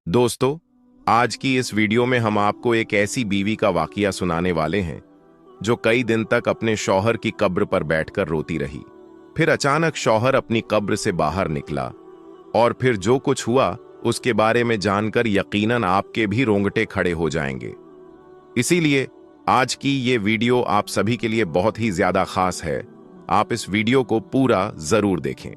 दोस्तों, आज की इस वीडियो में हम आपको एक ऐसी बीवी का वाकया सुनाने वाले हैं जो कई दिन तक अपने शौहर की कब्र पर बैठकर रोती रही। फिर अचानक शौहर अपनी कब्र से बाहर निकला और फिर जो कुछ हुआ उसके बारे में जानकर यकीनन आपके भी रोंगटे खड़े हो जाएंगे। इसीलिए आज की ये वीडियो आप सभी के लिए बहुत ही ज्यादा खास है। आप इस वीडियो को पूरा जरूर देखें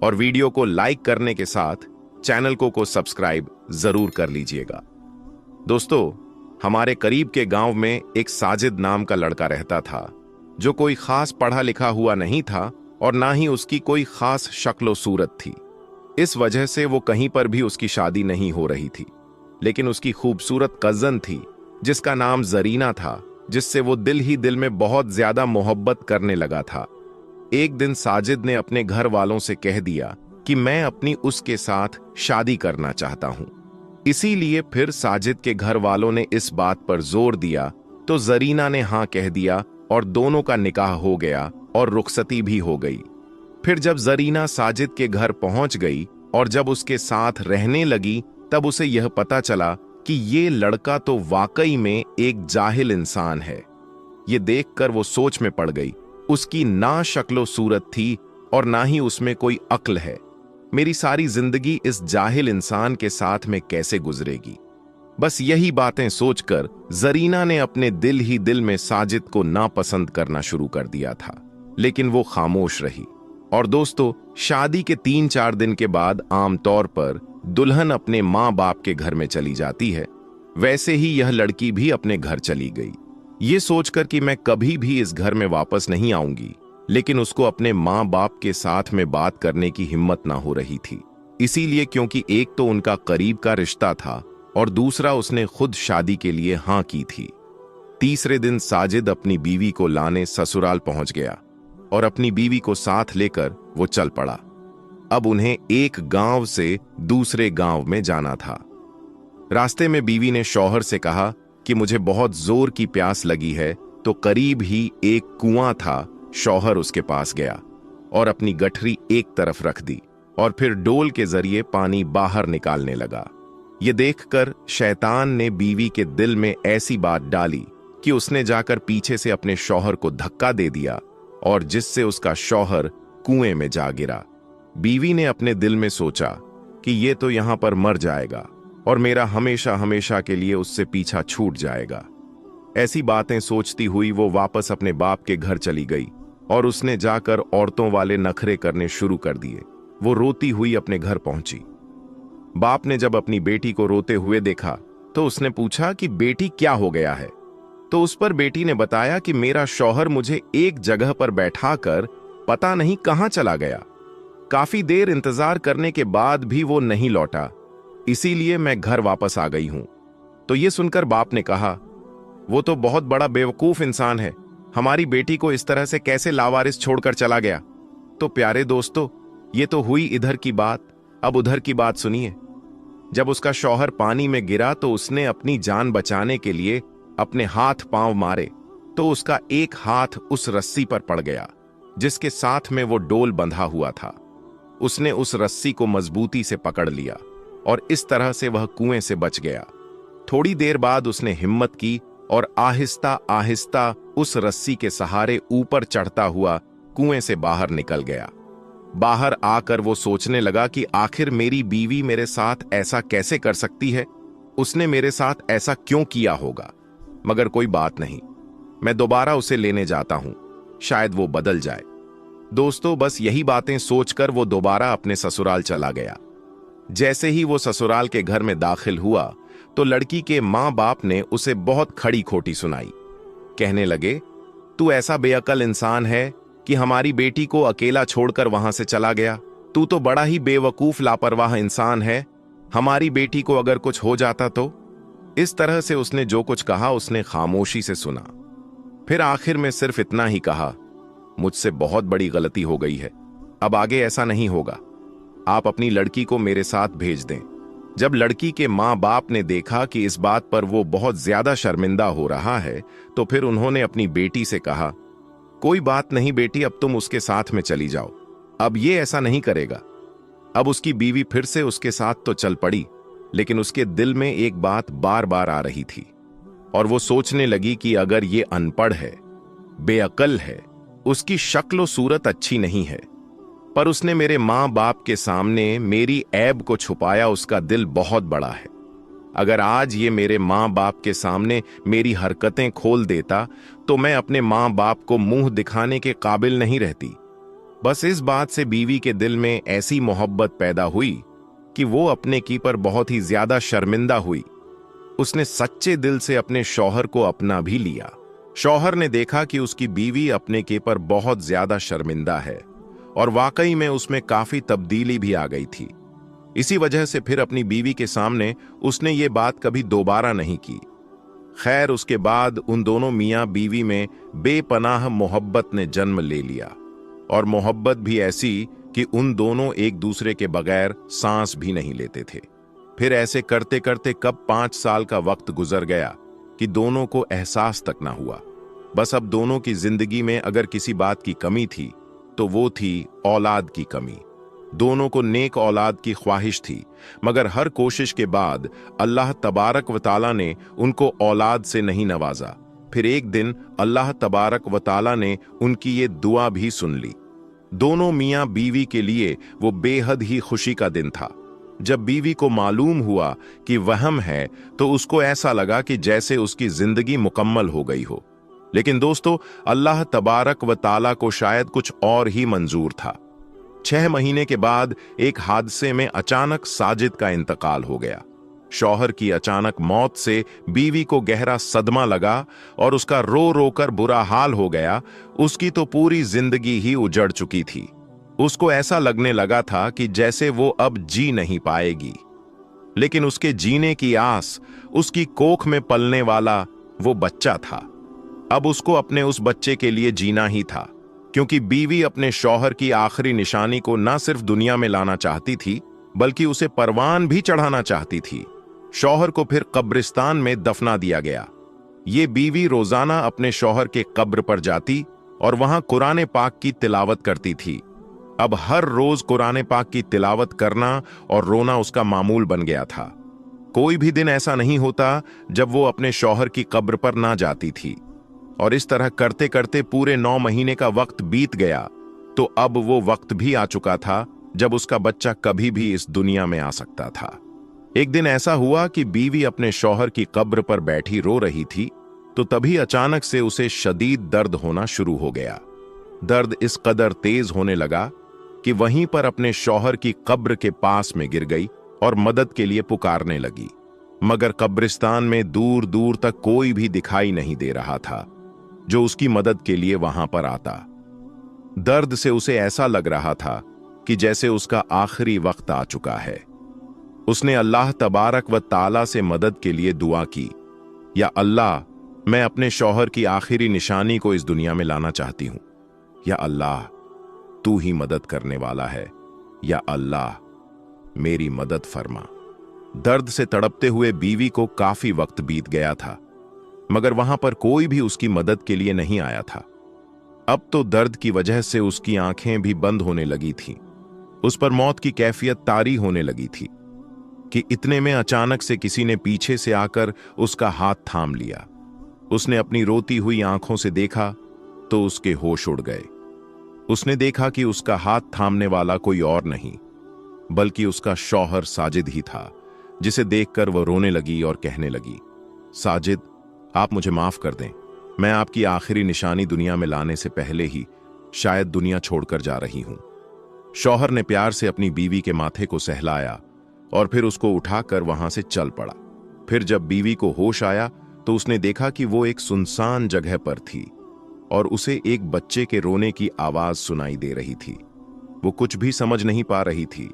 और वीडियो को लाइक करने के साथ चैनल को सब्सक्राइब जरूर कर लीजिएगा। दोस्तों, हमारे करीब के गांव में एक साजिद नाम का लड़का रहता था जो कोई खास पढ़ा लिखा हुआ नहीं था और ना ही उसकी कोई खास शक्ल सूरत थी। इस वजह से वो कहीं पर भी उसकी शादी नहीं हो रही थी। लेकिन उसकी खूबसूरत कजन थी जिसका नाम जरीना था, जिससे वो दिल ही दिल में बहुत ज्यादा मोहब्बत करने लगा था। एक दिन साजिद ने अपने घर वालों से कह दिया कि मैं अपनी उसके साथ शादी करना चाहता हूं। इसीलिए फिर साजिद के घर वालों ने इस बात पर जोर दिया तो जरीना ने हां कह दिया और दोनों का निकाह हो गया और रुखसती भी हो गई। फिर जब जरीना साजिद के घर पहुंच गई और जब उसके साथ रहने लगी तब उसे यह पता चला कि ये लड़का तो वाकई में एक जाहिल इंसान है। ये देखकर वो सोच में पड़ गई। उसकी ना शक्लो सूरत थी और ना ही उसमें कोई अक्ल है। मेरी सारी जिंदगी इस जाहिल इंसान के साथ में कैसे गुजरेगी। बस यही बातें सोचकर जरीना ने अपने दिल ही दिल में साजिद को नापसंद करना शुरू कर दिया था, लेकिन वो खामोश रही। और दोस्तों, शादी के 3-4 दिन के बाद आमतौर पर दुल्हन अपने माँ बाप के घर में चली जाती है, वैसे ही यह लड़की भी अपने घर चली गई, ये सोचकर कि मैं कभी भी इस घर में वापस नहीं आऊंगी। लेकिन उसको अपने माँ बाप के साथ में बात करने की हिम्मत ना हो रही थी। इसीलिए क्योंकि एक तो उनका करीब का रिश्ता था और दूसरा उसने खुद शादी के लिए हां की थी। तीसरे दिन साजिद अपनी बीवी को लाने ससुराल पहुंच गया और अपनी बीवी को साथ लेकर वो चल पड़ा। अब उन्हें एक गांव से दूसरे गांव में जाना था। रास्ते में बीवी ने शौहर से कहा कि मुझे बहुत जोर की प्यास लगी है, तो करीब ही एक कुआं था। शौहर उसके पास गया और अपनी गठरी एक तरफ रख दी और फिर डोल के जरिए पानी बाहर निकालने लगा। ये देखकर शैतान ने बीवी के दिल में ऐसी बात डाली कि उसने जाकर पीछे से अपने शौहर को धक्का दे दिया और जिससे उसका शौहर कुएं में जा गिरा। बीवी ने अपने दिल में सोचा कि ये तो यहां पर मर जाएगा और मेरा हमेशा हमेशा के लिए उससे पीछा छूट जाएगा। ऐसी बातें सोचती हुई वो वापस अपने बाप के घर चली गई और उसने जाकर औरतों वाले नखरे करने शुरू कर दिए। वो रोती हुई अपने घर पहुंची। बाप ने जब अपनी बेटी को रोते हुए देखा तो उसने पूछा कि बेटी क्या हो गया है। तो उस पर बेटी ने बताया कि मेरा शौहर मुझे एक जगह पर बैठाकर पता नहीं कहां चला गया। काफी देर इंतजार करने के बाद भी वो नहीं लौटा, इसीलिए मैं घर वापस आ गई हूं। तो ये सुनकर बाप ने कहा, वो तो बहुत बड़ा बेवकूफ इंसान है, हमारी बेटी को इस तरह से कैसे लावारिस छोड़कर चला गया। तो प्यारे दोस्तों, ये तो हुई इधर की बात, अब उधर की बात सुनिए। जब उसका शौहर पानी में गिरा तो उसने अपनी जान बचाने के लिए अपने हाथ पांव मारे तो उसका एक हाथ उस रस्सी पर पड़ गया जिसके साथ में वो डोल बंधा हुआ था। उसने उस रस्सी को मजबूती से पकड़ लिया और इस तरह से वह कुएं से बच गया। थोड़ी देर बाद उसने हिम्मत की और आहिस्ता आहिस्ता उस रस्सी के सहारे ऊपर चढ़ता हुआ कुएं से बाहर निकल गया। बाहर आकर वो सोचने लगा कि आखिर मेरी बीवी मेरे साथ ऐसा कैसे कर सकती है, उसने मेरे साथ ऐसा क्यों किया होगा। मगर कोई बात नहीं, मैं दोबारा उसे लेने जाता हूं, शायद वो बदल जाए। दोस्तों, बस यही बातें सोचकर वो दोबारा अपने ससुराल चला गया। जैसे ही वो ससुराल के घर में दाखिल हुआ तो लड़की के माँ बाप ने उसे बहुत खड़ी खोटी सुनाई। कहने लगे, तू ऐसा बेअकल इंसान है कि हमारी बेटी को अकेला छोड़कर वहां से चला गया। तू तो बड़ा ही बेवकूफ लापरवाह इंसान है, हमारी बेटी को अगर कुछ हो जाता तो। इस तरह से उसने जो कुछ कहा उसने खामोशी से सुना। फिर आखिर में सिर्फ इतना ही कहा, मुझसे बहुत बड़ी गलती हो गई है, अब आगे ऐसा नहीं होगा, आप अपनी लड़की को मेरे साथ भेज दें। जब लड़की के माँ बाप ने देखा कि इस बात पर वो बहुत ज्यादा शर्मिंदा हो रहा है तो फिर उन्होंने अपनी बेटी से कहा, कोई बात नहीं बेटी, अब तुम उसके साथ में चली जाओ, अब ये ऐसा नहीं करेगा। अब उसकी बीवी फिर से उसके साथ तो चल पड़ी, लेकिन उसके दिल में एक बात बार बार आ रही थी और वो सोचने लगी कि अगर ये अनपढ़ है, बेअकल है, उसकी शक्ल सूरत अच्छी नहीं है, पर उसने मेरे माँ बाप के सामने मेरी ऐब को छुपाया, उसका दिल बहुत बड़ा है। अगर आज ये मेरे माँ बाप के सामने मेरी हरकतें खोल देता तो मैं अपने माँ बाप को मुंह दिखाने के काबिल नहीं रहती। बस इस बात से बीवी के दिल में ऐसी मोहब्बत पैदा हुई कि वो अपने की पर बहुत ही ज्यादा शर्मिंदा हुई। उसने सच्चे दिल से अपने शौहर को अपना भी लिया। शौहर ने देखा कि उसकी बीवी अपने के पर बहुत ज्यादा शर्मिंदा है और वाकई में उसमें काफी तब्दीली भी आ गई थी। इसी वजह से फिर अपनी बीवी के सामने उसने ये बात कभी दोबारा नहीं की। खैर, उसके बाद उन दोनों मियां बीवी में बेपनाह मोहब्बत ने जन्म ले लिया, और मोहब्बत भी ऐसी कि उन दोनों एक दूसरे के बगैर सांस भी नहीं लेते थे। फिर ऐसे करते करते कब 5 साल का वक्त गुजर गया कि दोनों को एहसास तक ना हुआ। बस अब दोनों की जिंदगी में अगर किसी बात की कमी थी तो वो थी औलाद की कमी। दोनों को नेक औलाद की ख्वाहिश थी, मगर हर कोशिश के बाद अल्लाह तबारक व ताला ने उनको औलाद से नहीं नवाजा। फिर एक दिन अल्लाह तबारक व ताला ने उनकी ये दुआ भी सुन ली। दोनों मियां बीवी के लिए वो बेहद ही खुशी का दिन था। जब बीवी को मालूम हुआ कि वहम है तो उसको ऐसा लगा कि जैसे उसकी जिंदगी मुकम्मल हो गई हो। लेकिन दोस्तों, अल्लाह तबारक व ताला को शायद कुछ और ही मंजूर था। 6 महीने के बाद एक हादसे में अचानक साजिद का इंतकाल हो गया। शौहर की अचानक मौत से बीवी को गहरा सदमा लगा और उसका रो रो कर बुरा हाल हो गया। उसकी तो पूरी जिंदगी ही उजड़ चुकी थी। उसको ऐसा लगने लगा था कि जैसे वो अब जी नहीं पाएगी। लेकिन उसके जीने की आस, उसकी कोख में पलने वाला वो बच्चा था। अब उसको अपने उस बच्चे के लिए जीना ही था, क्योंकि बीवी अपने शौहर की आखिरी निशानी को न सिर्फ दुनिया में लाना चाहती थी, बल्कि उसे परवान भी चढ़ाना चाहती थी। शौहर को फिर कब्रिस्तान में दफना दिया गया। ये बीवी रोजाना अपने शौहर के कब्र पर जाती और वहां कुरान पाक की तिलावत करती थी। अब हर रोज कुरान पाक की तिलावत करना और रोना उसका मामूल बन गया था। कोई भी दिन ऐसा नहीं होता जब वो अपने शौहर की कब्र पर ना जाती थी। और इस तरह करते करते पूरे 9 महीने का वक्त बीत गया, तो अब वो वक्त भी आ चुका था जब उसका बच्चा कभी भी इस दुनिया में आ सकता था। एक दिन ऐसा हुआ कि बीवी अपने शौहर की कब्र पर बैठी रो रही थी, तो तभी अचानक से उसे शदीद दर्द होना शुरू हो गया। दर्द इस कदर तेज होने लगा कि वहीं पर अपने शौहर की कब्र के पास में गिर गई और मदद के लिए पुकारने लगी। मगर कब्रिस्तान में दूर दूर तक कोई भी दिखाई नहीं दे रहा था जो उसकी मदद के लिए वहां पर आता। दर्द से उसे ऐसा लग रहा था कि जैसे उसका आखिरी वक्त आ चुका है। उसने अल्लाह तबारक व ताला से मदद के लिए दुआ की, या अल्लाह, मैं अपने शौहर की आखिरी निशानी को इस दुनिया में लाना चाहती हूं। या अल्लाह, तू ही मदद करने वाला है। या अल्लाह, मेरी मदद फरमा। दर्द से तड़पते हुए बीवी को काफी वक्त बीत गया था, मगर वहां पर कोई भी उसकी मदद के लिए नहीं आया था। अब तो दर्द की वजह से उसकी आंखें भी बंद होने लगी थीं। उस पर मौत की कैफियत तारी होने लगी थी कि इतने में अचानक से किसी ने पीछे से आकर उसका हाथ थाम लिया। उसने अपनी रोती हुई आंखों से देखा तो उसके होश उड़ गए। उसने देखा कि उसका हाथ थामने वाला कोई और नहीं, बल्कि उसका शौहर साजिद ही था, जिसे देखकर वह रोने लगी और कहने लगी, साजिद, आप मुझे माफ कर दें। मैं आपकी आखिरी निशानी दुनिया में लाने से पहले ही शायद दुनिया छोड़कर जा रही हूं। शौहर ने प्यार से अपनी बीवी के माथे को सहलाया और फिर उसको उठाकर वहां से चल पड़ा। फिर जब बीवी को होश आया तो उसने देखा कि वो एक सुनसान जगह पर थी और उसे एक बच्चे के रोने की आवाज सुनाई दे रही थी। वो कुछ भी समझ नहीं पा रही थी।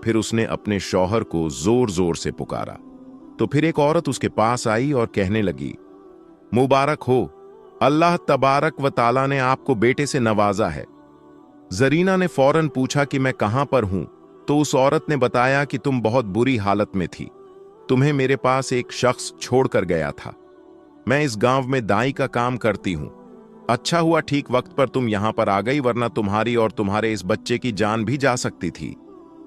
फिर उसने अपने शौहर को जोर जोर से पुकारा, तो फिर एक औरत उसके पास आई और कहने लगी, मुबारक हो, अल्लाह तबारक व ताला ने आपको बेटे से नवाजा है। जरीना ने फौरन पूछा कि मैं कहां पर हूं, तो उस औरत ने बताया कि तुम बहुत बुरी हालत में थी। तुम्हें मेरे पास एक शख्स छोड़कर गया था। मैं इस गांव में दाई का काम करती हूं। अच्छा हुआ ठीक वक्त पर तुम यहां पर आ गई, वरना तुम्हारी और तुम्हारे इस बच्चे की जान भी जा सकती थी।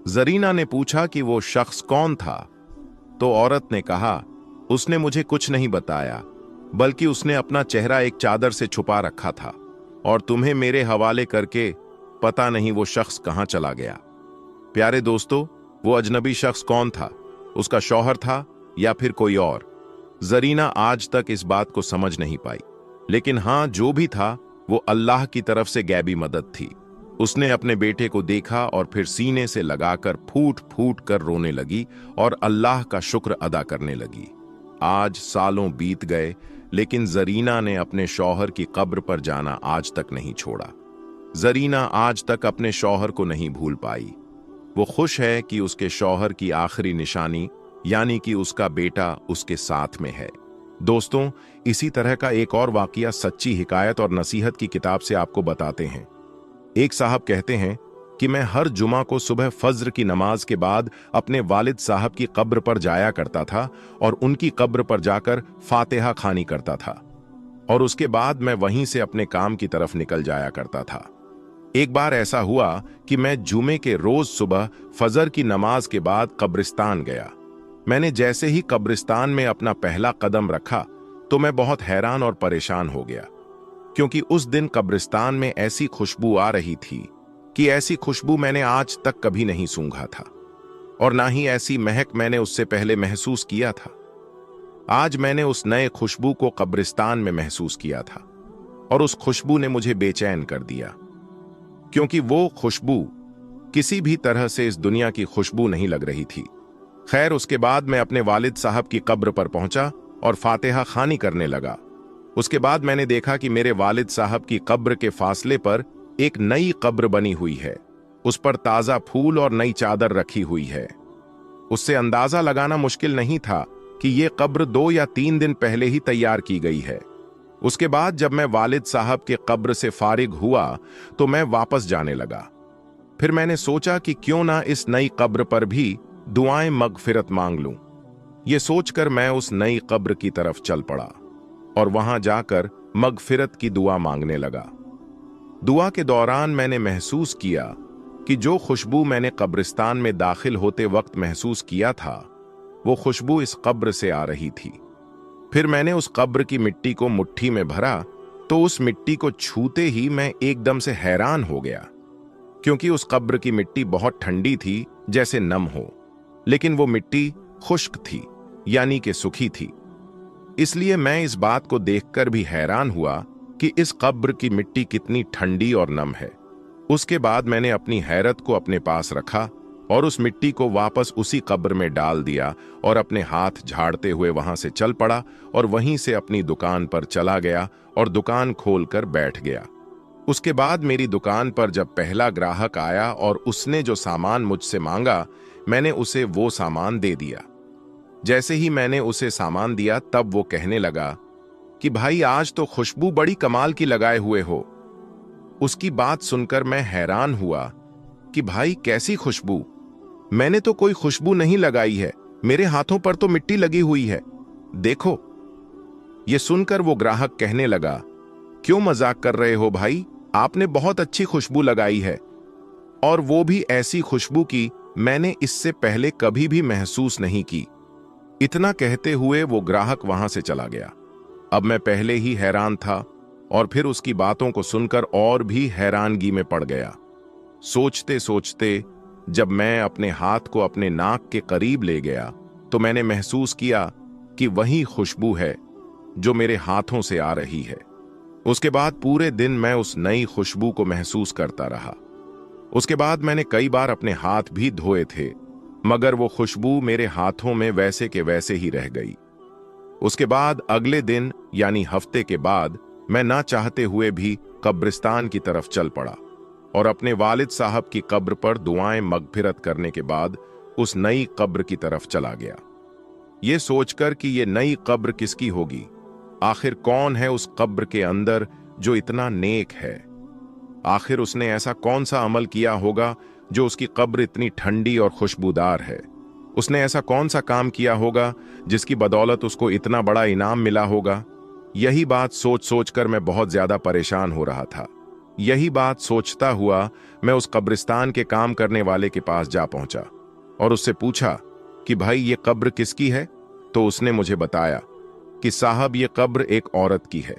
जरीना ने पूछा कि वो शख्स कौन था। तो औरत ने कहा, उसने मुझे कुछ नहीं बताया, बल्कि उसने अपना चेहरा एक चादर से छुपा रखा था और तुम्हें मेरे हवाले करके पता नहीं वो शख्स कहां चला गया। प्यारे दोस्तों, वो अजनबी शख्स कौन था? उसका शौहर था या फिर कोई और? जरीना आज तक इस बात को समझ नहीं पाई, लेकिन हां, जो भी था वो अल्लाह की तरफ से गैबी मदद थी। उसने अपने बेटे को देखा और फिर सीने से लगाकर फूट फूट कर रोने लगी और अल्लाह का शुक्र अदा करने लगी। आज सालों बीत गए, लेकिन जरीना ने अपने शौहर की कब्र पर जाना आज तक नहीं छोड़ा। जरीना आज तक अपने शौहर को नहीं भूल पाई। वो खुश है कि उसके शौहर की आखिरी निशानी यानी कि उसका बेटा उसके साथ में है। दोस्तों, इसी तरह का एक और वाकया सच्ची हिकायत और नसीहत की किताब से आपको बताते हैं। एक साहब कहते हैं कि मैं हर जुमा को सुबह फज्र की नमाज के बाद अपने वालिद साहब की कब्र पर जाया करता था और उनकी कब्र पर जाकर फातिहा खानी करता था, और उसके बाद मैं वहीं से अपने काम की तरफ निकल जाया करता था। एक बार ऐसा हुआ कि मैं जुमे के रोज सुबह फजर की नमाज के बाद कब्रिस्तान गया। मैंने जैसे ही कब्रिस्तान में अपना पहला कदम रखा तो मैं बहुत हैरान और परेशान हो गया, क्योंकि उस दिन कब्रिस्तान में ऐसी खुशबू आ रही थी कि ऐसी खुशबू मैंने आज तक कभी नहीं सूंघा था, और ना ही ऐसी महक मैंने उससे पहले महसूस किया था। आज मैंने उस नए खुशबू को कब्रिस्तान में महसूस किया था, और उस खुशबू ने मुझे बेचैन कर दिया, क्योंकि वो खुशबू किसी भी तरह से इस दुनिया की खुशबू नहीं लग रही थी। खैर, उसके बाद मैं अपने वालिद साहब की कब्र पर पहुंचा और फातिहा खानी करने लगा। उसके बाद मैंने देखा कि मेरे वालिद साहब की कब्र के फासले पर एक नई कब्र बनी हुई है। उस पर ताजा फूल और नई चादर रखी हुई है। उससे अंदाजा लगाना मुश्किल नहीं था कि यह कब्र 2 या 3 दिन पहले ही तैयार की गई है। उसके बाद जब मैं वालिद साहब के कब्र से फारिग हुआ तो मैं वापस जाने लगा। फिर मैंने सोचा कि क्यों ना इस नई कब्र पर भी दुआएं मगफिरत मांग लूं। यह सोचकर मैं उस नई कब्र की तरफ चल पड़ा और वहां जाकर मगफिरत की दुआ मांगने लगा। दुआ के दौरान मैंने महसूस किया कि जो खुशबू मैंने कब्रिस्तान में दाखिल होते वक्त महसूस किया था, वो खुशबू इस कब्र से आ रही थी। फिर मैंने उस कब्र की मिट्टी को मुट्ठी में भरा तो उस मिट्टी को छूते ही मैं एकदम से हैरान हो गया, क्योंकि उस कब्र की मिट्टी बहुत ठंडी थी, जैसे नम हो, लेकिन वो मिट्टी खुश्क थी, यानी कि सूखी थी। इसलिए मैं इस बात को देखकर भी हैरान हुआ कि इस कब्र की मिट्टी कितनी ठंडी और नम है। उसके बाद मैंने अपनी हैरत को अपने पास रखा और उस मिट्टी को वापस उसी कब्र में डाल दिया और अपने हाथ झाड़ते हुए वहां से चल पड़ा और वहीं से अपनी दुकान पर चला गया और दुकान खोलकर बैठ गया। उसके बाद मेरी दुकान पर जब पहला ग्राहक आया और उसने जो सामान मुझसे मांगा, मैंने उसे वो सामान दे दिया। जैसे ही मैंने उसे सामान दिया तब वो कहने लगा कि भाई, आज तो खुशबू बड़ी कमाल की लगाए हुए हो। उसकी बात सुनकर मैं हैरान हुआ कि भाई, कैसी खुशबू? मैंने तो कोई खुशबू नहीं लगाई है, मेरे हाथों पर तो मिट्टी लगी हुई है, देखो। ये सुनकर वो ग्राहक कहने लगा, क्यों मजाक कर रहे हो भाई, आपने बहुत अच्छी खुशबू लगाई है, और वो भी ऐसी खुशबू की मैंने इससे पहले कभी भी महसूस नहीं की। इतना कहते हुए वो ग्राहक वहां से चला गया। अब मैं पहले ही हैरान था और फिर उसकी बातों को सुनकर और भी हैरानगी में पड़ गया। सोचते सोचते जब मैं अपने हाथ को अपने नाक के करीब ले गया तो मैंने महसूस किया कि वही खुशबू है जो मेरे हाथों से आ रही है। उसके बाद पूरे दिन मैं उस नई खुशबू को महसूस करता रहा। उसके बाद मैंने कई बार अपने हाथ भी धोए थे, मगर वो खुशबू मेरे हाथों में वैसे के वैसे ही रह गई। उसके बाद अगले दिन यानी हफ्ते के बाद मैं ना चाहते हुए भी कब्रिस्तान की तरफ चल पड़ा और अपने वालिद साहब की कब्र पर दुआएं मगफिरत करने के बाद उस नई कब्र की तरफ चला गया, ये सोचकर कि ये नई कब्र किसकी होगी। आखिर कौन है उस कब्र के अंदर जो इतना नेक है? आखिर उसने ऐसा कौन सा अमल किया होगा जो उसकी कब्र इतनी ठंडी और खुशबूदार है? उसने ऐसा कौन सा काम किया होगा जिसकी बदौलत उसको इतना बड़ा इनाम मिला होगा? यही बात सोच सोच कर मैं बहुत ज्यादा परेशान हो रहा था। यही बात सोचता हुआ मैं उस कब्रिस्तान के काम करने वाले के पास जा पहुंचा और उससे पूछा कि भाई ये कब्र किसकी है? तो उसने मुझे बताया कि साहब ये कब्र एक औरत की है।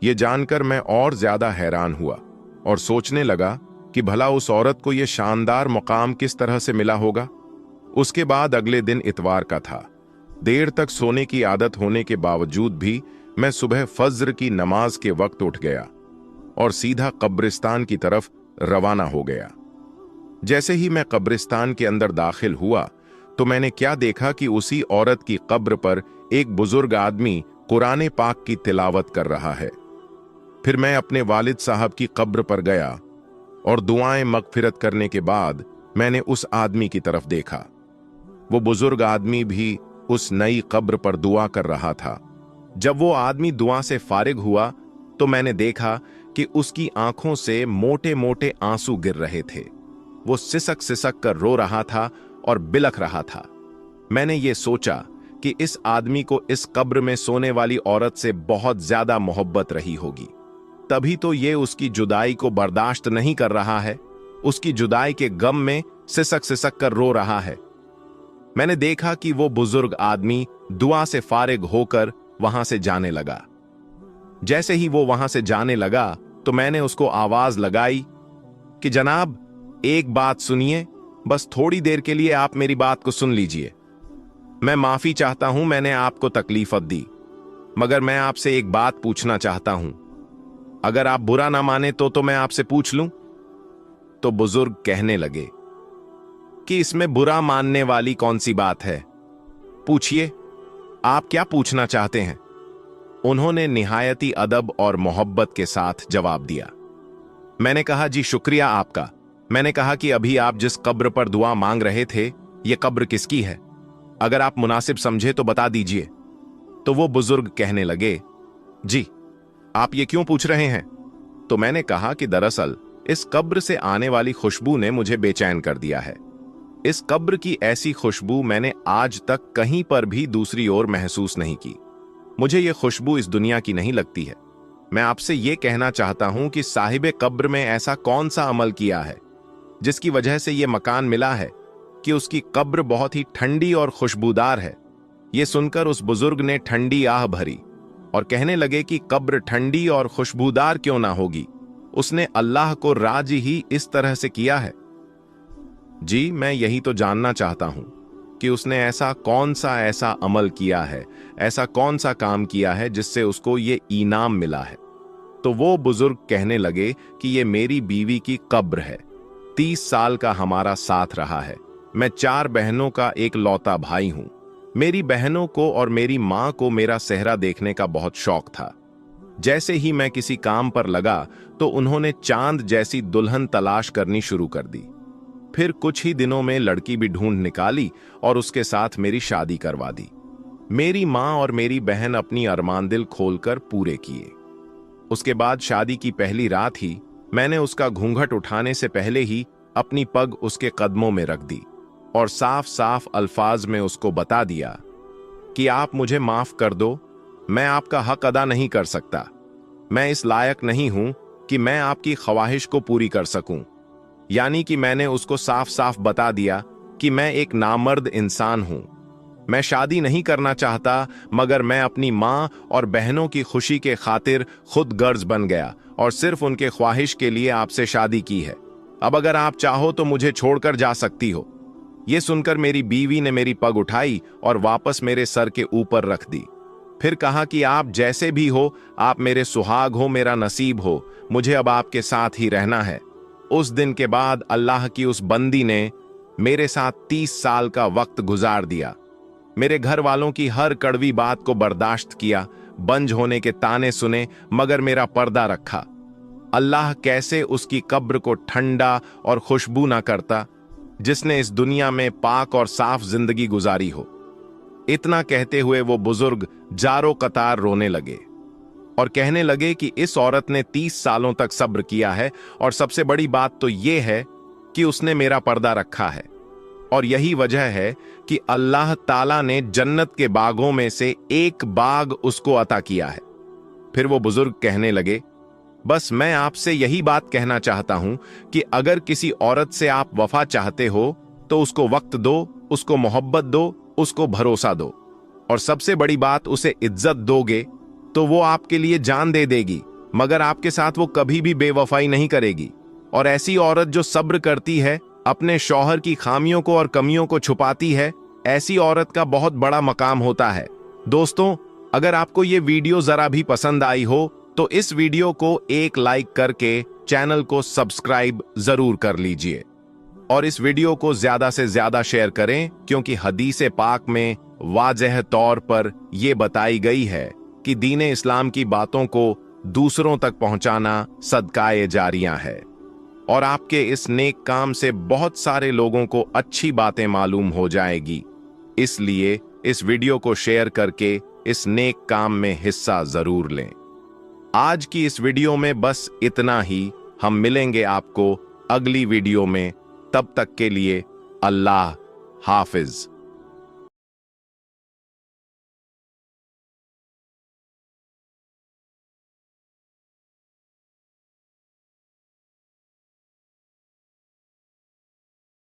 ये जानकर मैं और ज्यादा हैरान हुआ और सोचने लगा कि भला उस औरत को ये शानदार मुकाम किस तरह से मिला होगा। उसके बाद अगले दिन इतवार का था। देर तक सोने की आदत होने के बावजूद भी मैं सुबह फज्र की नमाज के वक्त उठ गया और सीधा कब्रिस्तान की तरफ रवाना हो गया। जैसे ही मैं कब्रिस्तान के अंदर दाखिल हुआ तो मैंने क्या देखा कि उसी औरत की कब्र पर एक बुजुर्ग आदमी कुरान पाक की तिलावत कर रहा है। फिर मैं अपने वालिद साहब की कब्र पर गया और दुआएं मगफिरत करने के बाद मैंने उस आदमी की तरफ देखा। वो बुजुर्ग आदमी भी उस नई कब्र पर दुआ कर रहा था। जब वो आदमी दुआ से फारिग हुआ तो मैंने देखा कि उसकी आंखों से मोटे मोटे आंसू गिर रहे थे। वो सिसक सिसक कर रो रहा था और बिलख रहा था। मैंने ये सोचा कि इस आदमी को इस कब्र में सोने वाली औरत से बहुत ज्यादा मोहब्बत रही होगी, तभी तो ये उसकी जुदाई को बर्दाश्त नहीं कर रहा है, उसकी जुदाई के गम में सिसक सिसक कर रो रहा है। मैंने देखा कि वो बुजुर्ग आदमी दुआ से फारिग होकर वहां से जाने लगा। जैसे ही वो वहां से जाने लगा तो मैंने उसको आवाज लगाई कि जनाब एक बात सुनिए, बस थोड़ी देर के लिए आप मेरी बात को सुन लीजिए। मैं माफी चाहता हूं मैंने आपको तकलीफ दी, मगर मैं आपसे एक बात पूछना चाहता हूं। अगर आप बुरा ना माने तो मैं आपसे पूछ लूं? तो बुजुर्ग कहने लगे कि इसमें बुरा मानने वाली कौन सी बात है, पूछिए आप क्या पूछना चाहते हैं। उन्होंने निहायती अदब और मोहब्बत के साथ जवाब दिया। मैंने कहा जी शुक्रिया आपका। मैंने कहा कि अभी आप जिस कब्र पर दुआ मांग रहे थे यह कब्र किसकी है? अगर आप मुनासिब समझे तो बता दीजिए। तो वो बुजुर्ग कहने लगे, जी आप ये क्यों पूछ रहे हैं? तो मैंने कहा कि दरअसल इस कब्र से आने वाली खुशबू ने मुझे बेचैन कर दिया है। इस कब्र की ऐसी खुशबू मैंने आज तक कहीं पर भी दूसरी ओर महसूस नहीं की। मुझे ये खुशबू इस दुनिया की नहीं लगती है। मैं आपसे ये कहना चाहता हूं कि साहिबे कब्र में ऐसा कौन सा अमल किया है जिसकी वजह से ये मकान मिला है कि उसकी कब्र बहुत ही ठंडी और खुशबूदार है। ये सुनकर उस बुजुर्ग ने ठंडी आह भरी और कहने लगे कि कब्र ठंडी और खुशबूदार क्यों ना होगी, उसने अल्लाह को राजी ही इस तरह से किया है। जी मैं यही तो जानना चाहता हूं कि उसने ऐसा कौन सा अमल किया है, ऐसा कौन सा काम किया है जिससे उसको ये इनाम मिला है। तो वो बुजुर्ग कहने लगे कि ये मेरी बीवी की कब्र है। 30 साल का हमारा साथ रहा है। मैं 4 बहनों का एक लौता भाई हूं। मेरी बहनों को और मेरी मां को मेरा सेहरा देखने का बहुत शौक था। जैसे ही मैं किसी काम पर लगा तो उन्होंने चांद जैसी दुल्हन तलाश करनी शुरू कर दी। फिर कुछ ही दिनों में लड़की भी ढूंढ निकाली और उसके साथ मेरी शादी करवा दी। मेरी मां और मेरी बहन अपनी अरमान दिल खोलकर पूरे किए। उसके बाद शादी की पहली रात ही मैंने उसका घूंघट उठाने से पहले ही अपनी पग उसके कदमों में रख दी और साफ साफ अल्फाज में उसको बता दिया कि आप मुझे माफ कर दो, मैं आपका हक अदा नहीं कर सकता। मैं इस लायक नहीं हूं कि मैं आपकी ख्वाहिश को पूरी कर सकूं। यानी कि मैंने उसको साफ साफ बता दिया कि मैं एक नामर्द इंसान हूं। मैं शादी नहीं करना चाहता, मगर मैं अपनी मां और बहनों की खुशी के खातिर खुद गर्ज बन गया और सिर्फ उनके ख्वाहिश के लिए आपसे शादी की है। अब अगर आप चाहो तो मुझे छोड़कर जा सकती हो। यह सुनकर मेरी बीवी ने मेरी पग उठाई और वापस मेरे सर के ऊपर रख दी। फिर कहा कि आप जैसे भी हो, आप मेरे सुहाग हो, मेरा नसीब हो, मुझे अब आपके साथ ही रहना है। उस दिन के बाद अल्लाह की उस बंदी ने मेरे साथ 30 साल का वक्त गुजार दिया। मेरे घर वालों की हर कड़वी बात को बर्दाश्त किया, बंज होने के ताने सुने, मगर मेरा पर्दा रखा। अल्लाह कैसे उसकी कब्र को ठंडा और खुशबू ना करता, जिसने इस दुनिया में पाक और साफ जिंदगी गुजारी हो। इतना कहते हुए वो बुजुर्ग जारो कतार रोने लगे और कहने लगे कि इस औरत ने 30 सालों तक सब्र किया है और सबसे बड़ी बात तो ये है कि उसने मेरा पर्दा रखा है। और यही वजह है कि अल्लाह ताला ने जन्नत के बागों में से एक बाग उसको अता किया है। फिर वो बुजुर्ग कहने लगे, बस मैं आपसे यही बात कहना चाहता हूं कि अगर किसी औरत से आप वफा चाहते हो तो उसको वक्त दो, उसको मोहब्बत दो, उसको भरोसा दो, और सबसे बड़ी बात, उसे इज्जत दोगे तो वो आपके लिए जान दे देगी, मगर आपके साथ वो कभी भी बेवफाई नहीं करेगी। और ऐसी औरत जो सब्र करती है, अपने शौहर की खामियों को और कमियों को छुपाती है, ऐसी औरत का बहुत बड़ा मकाम होता है। दोस्तों, अगर आपको ये वीडियो जरा भी पसंद आई हो तो इस वीडियो को एक लाइक करके चैनल को सब्सक्राइब जरूर कर लीजिए और इस वीडियो को ज्यादा से ज्यादा शेयर करें, क्योंकि हदीसे पाक में वाज़ेह तौर पर यह बताई गई है कि दीने इस्लाम की बातों को दूसरों तक पहुंचाना सदकाए जारियां है और आपके इस नेक काम से बहुत सारे लोगों को अच्छी बातें मालूम हो जाएगी। इसलिए इस वीडियो को शेयर करके इस नेक काम में हिस्सा जरूर लें। आज की इस वीडियो में बस इतना ही। हम मिलेंगे आपको अगली वीडियो में। तब तक के लिए अल्लाह हाफिज।